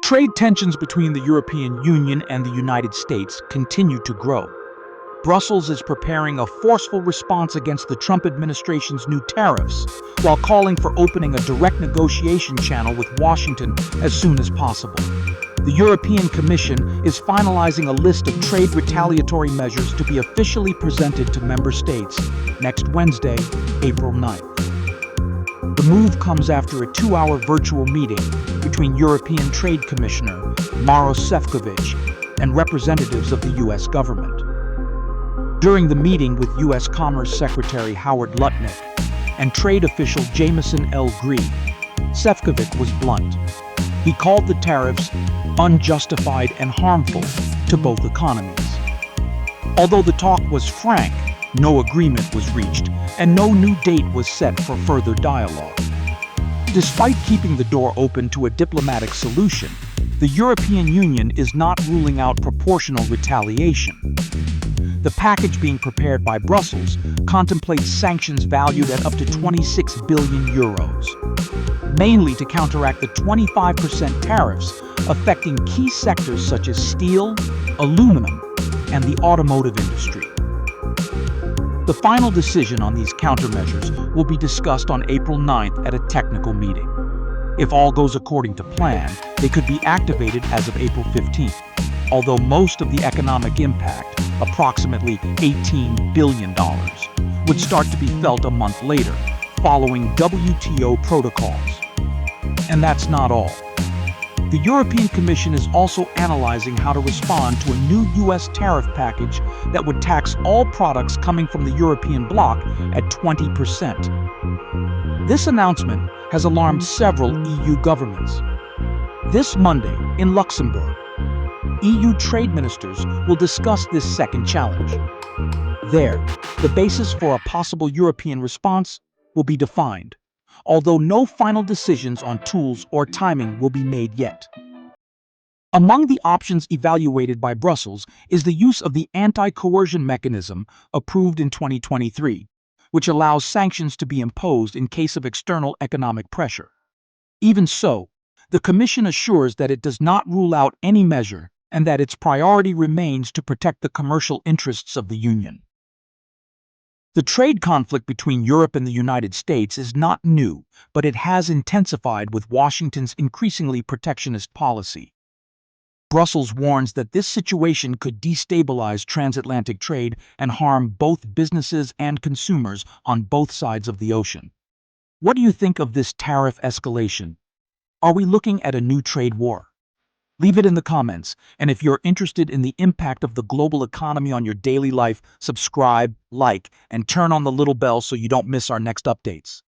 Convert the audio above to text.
Trade tensions between the European Union and the United States continue to grow. Brussels is preparing a forceful response against the Trump administration's new tariffs, while calling for opening a direct negotiation channel with Washington as soon as possible. The European Commission is finalizing a list of trade retaliatory measures to be officially presented to member states next Wednesday, April 9th. The move comes after a 2-hour virtual meeting between European Trade Commissioner Maros Sefcovic and representatives of the U.S. government. During the meeting with U.S. Commerce Secretary Howard Lutnick and trade official Jameson L. Green, Sefcovic was blunt. He called the tariffs unjustified and harmful to both economies. Although the talk was frank, no agreement was reached, and no new date was set for further dialogue. Despite keeping the door open to a diplomatic solution, the European Union is not ruling out proportional retaliation. The package being prepared by Brussels contemplates sanctions valued at up to 26 billion euros, mainly to counteract the 25% tariffs affecting key sectors such as steel, aluminum, and the automotive industry. The final decision on these countermeasures will be discussed on April 9th at a technical meeting. If all goes according to plan, they could be activated as of April 15th, although most of the economic impact, approximately $18 billion, would start to be felt a month later, following WTO protocols. And that's not all. The European Commission is also analyzing how to respond to a new U.S. tariff package that would tax all products coming from the European bloc at 20%. This announcement has alarmed several EU governments. This Monday, in Luxembourg, EU trade ministers will discuss this second challenge. There, the basis for a possible European response will be defined, although no final decisions on tools or timing will be made yet. Among the options evaluated by Brussels is the use of the anti-coercion mechanism approved in 2023, which allows sanctions to be imposed in case of external economic pressure. Even so, the Commission assures that it does not rule out any measure and that its priority remains to protect the commercial interests of the Union. The trade conflict between Europe and the United States is not new, but it has intensified with Washington's increasingly protectionist policy. Brussels warns that this situation could destabilize transatlantic trade and harm both businesses and consumers on both sides of the ocean. What do you think of this tariff escalation? Are we looking at a new trade war? Leave it in the comments, and if you're interested in the impact of the global economy on your daily life, subscribe, like, and turn on the little bell so you don't miss our next updates.